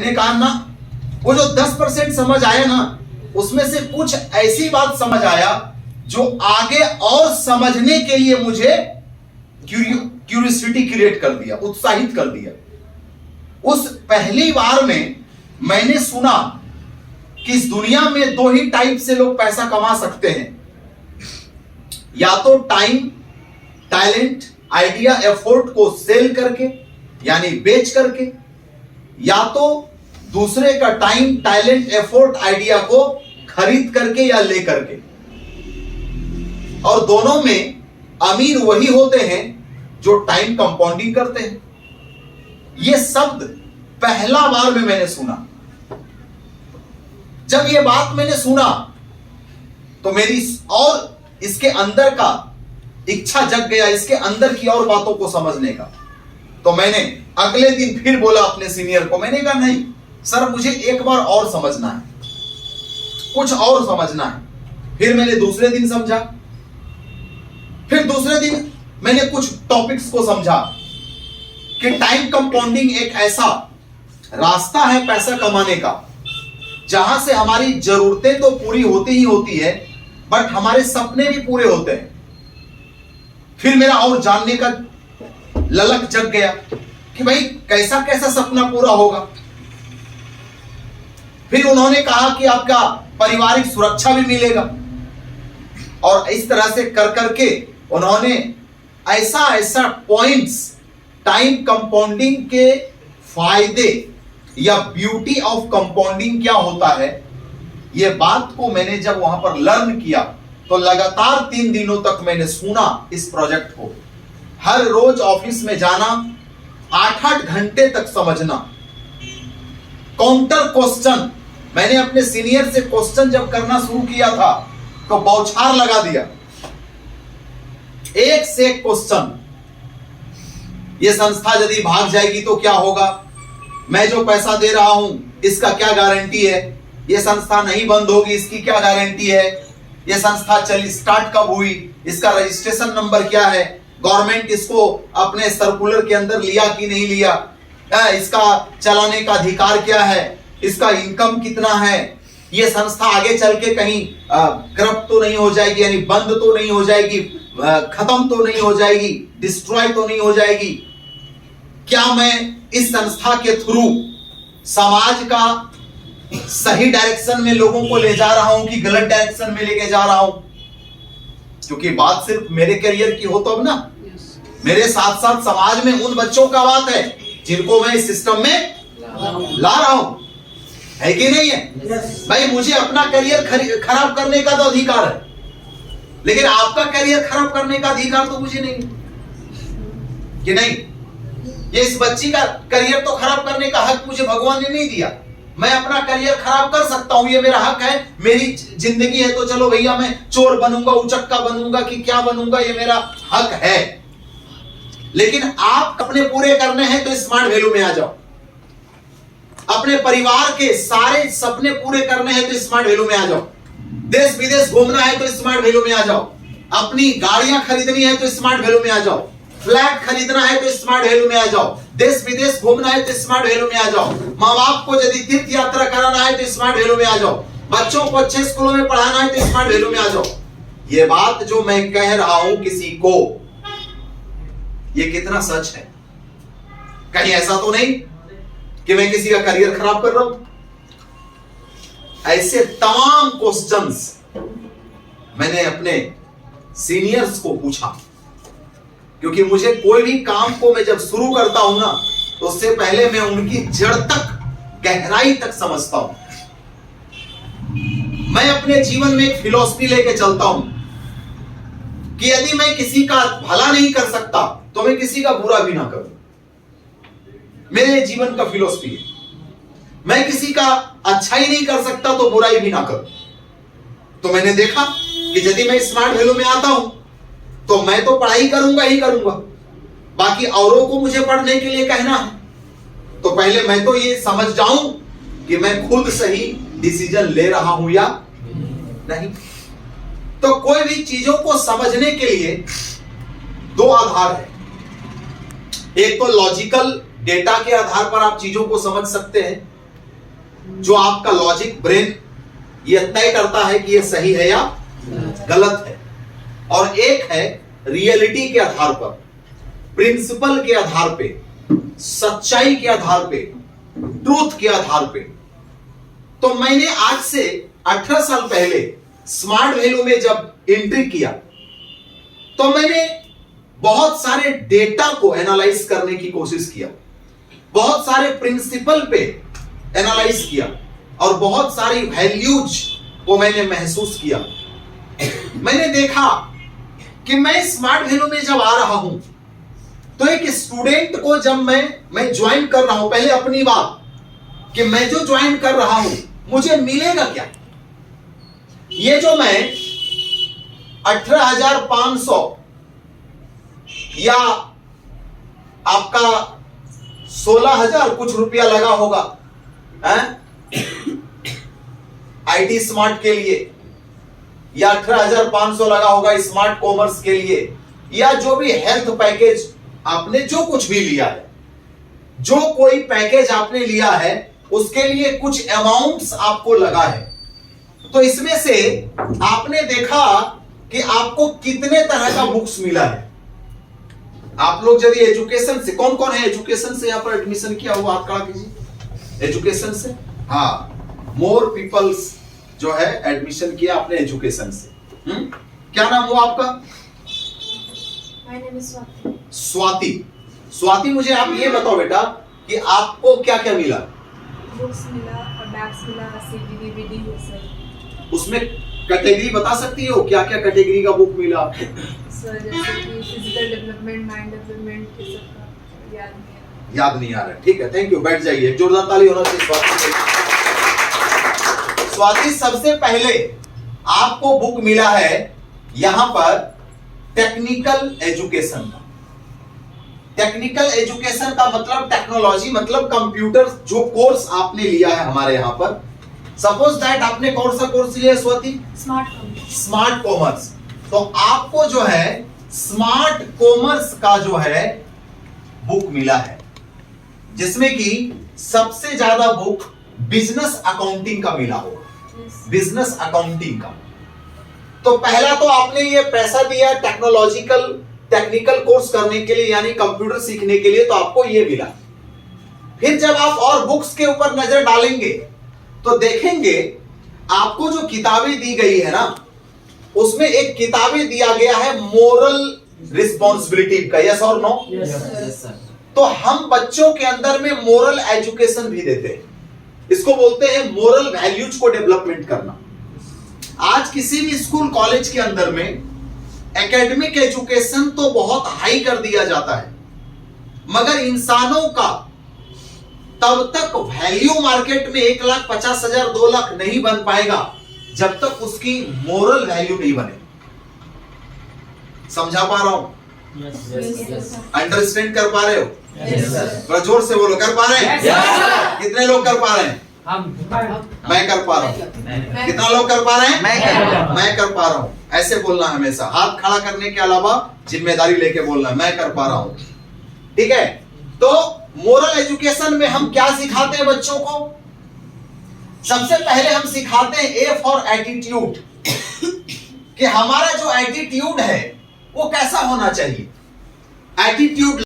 मैंने कहा ना, वो जो 10% समझ आया ना, उसमें से कुछ ऐसी बात समझ आया जो आगे और समझने के लिए मुझे क्यूरियोसिटी क्रिएट कर दिया, उत्साहित कर दिया। उस पहली बार में मैंने सुना कि इस दुनिया में दो ही टाइप से लोग पैसा कमा सकते हैं, या तो टाइम, टैलेंट, आइडिया, एफर्ट को सेल करके यानी बेच करके, या तो दूसरे का टाइम, टैलेंट, एफर्ट, आइडिया को खरीद करके या ले करके। और दोनों में अमीर वही होते हैं जो टाइम कंपाउंडिंग करते हैं। यह शब्द पहला बार में मैंने सुना। जब यह बात मैंने सुना तो मेरी और इसके अंदर का इच्छा जग गया, इसके अंदर की और बातों को समझने का। तो मैंने अगले दिन फिर बोला अपने सीनियर को, मैंने कहा नहीं सर, मुझे एक बार और समझना है, कुछ और समझना है। फिर मैंने दूसरे दिन समझा, फिर दूसरे दिन मैंने कुछ टॉपिक्स को समझा कि टाइम कंपाउंडिंग एक ऐसा रास्ता है पैसा कमाने का जहां से हमारी जरूरतें तो पूरी होती ही होती है, बट हमारे सपने भी पूरे होते हैं। फिर मेरा और जानने का ललक जग गया कि भाई कैसा कैसा सपना पूरा होगा। फिर उन्होंने कहा कि आपका पारिवारिक सुरक्षा भी मिलेगा, और इस तरह से कर करके उन्होंने ऐसा ऐसा पॉइंट्स, टाइम कंपाउंडिंग के फायदे या ब्यूटी ऑफ कंपाउंडिंग क्या होता है, यह बात को मैंने जब वहां पर लर्न किया तो लगातार 3 दिनों तक मैंने सुना इस प्रोजेक्ट को। हर रोज ऑफिस में जाना, 8-8 घंटे तक समझना, काउंटर क्वेश्चन। मैंने अपने सीनियर से क्वेश्चन जब करना शुरू किया था तो बौछार लगा दिया, एक से एक क्वेश्चन। यह संस्था यदि भाग जाएगी तो क्या होगा, मैं जो पैसा दे रहा हूं इसका क्या गारंटी है, यह संस्था नहीं बंद होगी इसकी क्या गारंटी है, यह संस्था स्टार्ट कब हुई, इसका रजिस्ट्रेशन नंबर क्या है, गवर्नमेंट इसको अपने सर्कुलर के अंदर लिया कि नहीं लिया, इसका चलाने का अधिकार क्या है, इसका इनकम कितना है, यह संस्था आगे चल के कहीं करप्ट तो नहीं हो जाएगी, यानी बंद तो नहीं हो जाएगी, खत्म तो नहीं हो जाएगी, डिस्ट्रॉय तो नहीं हो जाएगी, क्या मैं इस संस्था के थ्रू समाज का सही डायरेक्शन में लोगों को ले जा रहा हूं कि गलत डायरेक्शन में लेके जा रहा हूं। क्योंकि बात सिर्फ मेरे करियर की हो तो अब ना, मेरे साथ साथ समाज में उन बच्चों का बात है जिनको मैं इस सिस्टम में ला रहा हूं, है कि नहीं है? भाई मुझे अपना करियर खराब करने का तो अधिकार है, लेकिन आपका करियर खराब करने का अधिकार तो मुझे नहीं, कि नहीं? ये इस बच्ची का करियर तो खराब करने का हक मुझे भगवान ने नहीं दिया। मैं अपना करियर खराब कर सकता हूं, ये मेरा हक है, मेरी जिंदगी है, तो चलो भैया मैं चोर बनूंगा, उचक्का बनूंगा कि क्या बनूंगा, ये मेरा हक है। लेकिन आप अपने पूरे करने हैं तो स्मार्ट वैल्यू में आ जाओ। अपने परिवार के सारे सपने पूरे करने हैं तो स्मार्ट वैल्यू में आ जाओ। देश विदेश घूमना है तो स्मार्ट वैल्यू में आ जाओ। अपनी गाड़ियां खरीदनी है तो स्मार्ट वैल्यू में आ जाओ। फ्लैट खरीदना है तो स्मार्ट वैल्यू में आ जाओ। देश विदेश घूमना है तो स्मार्ट वैल्यू में आ जाओ। माँ बाप को यदि तीर्थ यात्रा कराना है तो स्मार्ट वैल्यू में आ जाओ। बच्चों को अच्छे स्कूलों में पढ़ाना है तो स्मार्ट वैल्यू में आ जाओ। ये बात जो मैं कह रहा हूं किसी को, ये कितना सच है? कहीं ऐसा तो नहीं कि मैं किसी का करियर खराब कर रहा हूं? ऐसे तमाम क्वेश्चंस मैंने अपने सीनियर्स को पूछा, क्योंकि मुझे कोई भी काम को मैं जब शुरू करता हूं ना, तो उससे पहले मैं उनकी जड़ तक, गहराई तक समझता हूं। मैं अपने जीवन में एक फिलॉसफी लेके चलता हूं कि यदि मैं किसी का भला नहीं कर सकता तो मैं किसी का बुरा भी ना करूं। मेरे जीवन का फिलॉसफी है। मैं किसी का अच्छा ही नहीं कर सकता तो बुराई भी ना करूं। तो मैंने देखा कि यदि मैं स्मार्ट वैल्यू में आता हूं तो मैं तो पढ़ाई करूंगा ही करूंगा, बाकी औरों को मुझे पढ़ने के लिए कहना है तो पहले मैं तो ये समझ जाऊं कि मैं खुद सही डिसीजन ले रहा हूं या नहीं। तो कोई भी चीजों को समझने के लिए दो आधार है। एक तो लॉजिकल डेटा के आधार पर आप चीजों को समझ सकते हैं, जो आपका लॉजिक ब्रेन ये तय करता है कि ये सही है या गलत है, और एक है रियलिटी के आधार पर, प्रिंसिपल के आधार पे, सच्चाई के आधार पे, ट्रूथ के आधार पे। तो मैंने आज से 18 साल पहले स्मार्ट वैल्यू में जब एंट्री किया तो मैंने बहुत सारे डेटा को एनालाइज करने की कोशिश किया, बहुत सारे प्रिंसिपल पे एनालाइज किया, और बहुत सारी वैल्यूज को मैंने महसूस किया। मैंने देखा कि मैं स्मार्ट वैल्यू में जब आ रहा हूं तो एक स्टूडेंट को जब मैं ज्वाइन कर रहा हूं, पहले अपनी बात कि मैं जो ज्वाइन कर रहा हूं मुझे मिलेगा क्या। ये जो मैं 18,500 या आपका 16,000 कुछ रुपया लगा होगा आईटी स्मार्ट के लिए, या 18,500 लगा होगा स्मार्ट कॉमर्स के लिए, या जो भी हेल्थ पैकेज आपने जो कुछ भी लिया है, जो कोई पैकेज आपने लिया है उसके लिए कुछ अमाउंट्स आपको लगा है। तो इसमें से आपने देखा कि आपको कितने तरह का बुक्स मिला है। आप लोग यदि एजुकेशन से, कौन कौन है एजुकेशन से यहां पर एडमिशन किया हुआ, हाथ खड़ा कीजिए। एजुकेशन से, हाँ, मोर पीपल्स जो है एडमिशन किया आपने एजुकेशन से। क्या नाम हुआ आपका? My name is Swati. Swati. Swati, मुझे आप ये बताओ बेटा कि आपको क्या क्या मिला? बुक्स मिला और बैग्स मिला, सीडी डीवीडी ये सब। उसमें कैटेगरी बता सकती हो क्या क्या कैटेगरी का बुक मिला? सर जैसे कि फिजिकल डेवलपमेंट, माइंड डेवलपमेंट ये सब का याद नहीं आ रहा। ठीक है, थैंक यू, बैठ जाइए। जोरदार ताली होना चाहिए स्वाति। स्वाति, सबसे पहले आपको बुक मिला है यहां पर टेक्निकल एजुकेशन का। टेक्निकल एजुकेशन का मतलब टेक्नोलॉजी, मतलब कंप्यूटर जो कोर्स आपने लिया है हमारे यहां पर। सपोज दैट आपने कौन सा कोर्स लिया है स्वाति? Smart commerce. तो आपको जो है स्मार्ट कॉमर्स का जो है बुक मिला है, जिसमें कि सबसे ज्यादा बुक बिजनेस अकाउंटिंग का मिला होगा। बिजनेस अकाउंटिंग का तो पहला तो आपने ये पैसा दिया टेक्निकल कोर्स करने के लिए, यानी कंप्यूटर सीखने के लिए, तो आपको ये मिला। फिर जब आप और बुक्स के ऊपर नजर डालेंगे तो देखेंगे आपको जो किताबें दी गई है ना, उसमें एक किताबें दिया गया है मोरल रिस्पॉन्सिबिलिटी का। यस और नो? तो हम बच्चों के अंदर में मोरल एजुकेशन भी देते हैं, इसको बोलते हैं मोरल वैल्यूज को डेवलपमेंट करना। आज किसी भी स्कूल कॉलेज के अंदर में एकेडमिक एजुकेशन तो बहुत हाई कर दिया जाता है, मगर इंसानों का तब तक वैल्यू मार्केट में 1,50,000 2 लाख नहीं बन पाएगा जब तक उसकी मोरल वैल्यू नहीं बने। समझा पा रहा हूं? अंडरस्टैंड कर पा रहे हो? थोड़ा जोर से बोलो, कर पा रहे हैं? कितने लोग कर पा रहे हैं? मैं कर पा रहा हूं। कितना लोग कर पा रहे हैं? मैं कर पा रहा हूं। ऐसे बोलना हमेशा, हाथ खड़ा करने के अलावा जिम्मेदारी लेके बोलना, मैं कर पा रहा हूं। ठीक है? तो मोरल एजुकेशन में हम क्या सिखाते हैं बच्चों को? सबसे पहले हम सिखाते हैं ए फॉर एटीट्यूड, कि हमारा जो एटीट्यूड है वो कैसा होना चाहिए। एटीट्यूड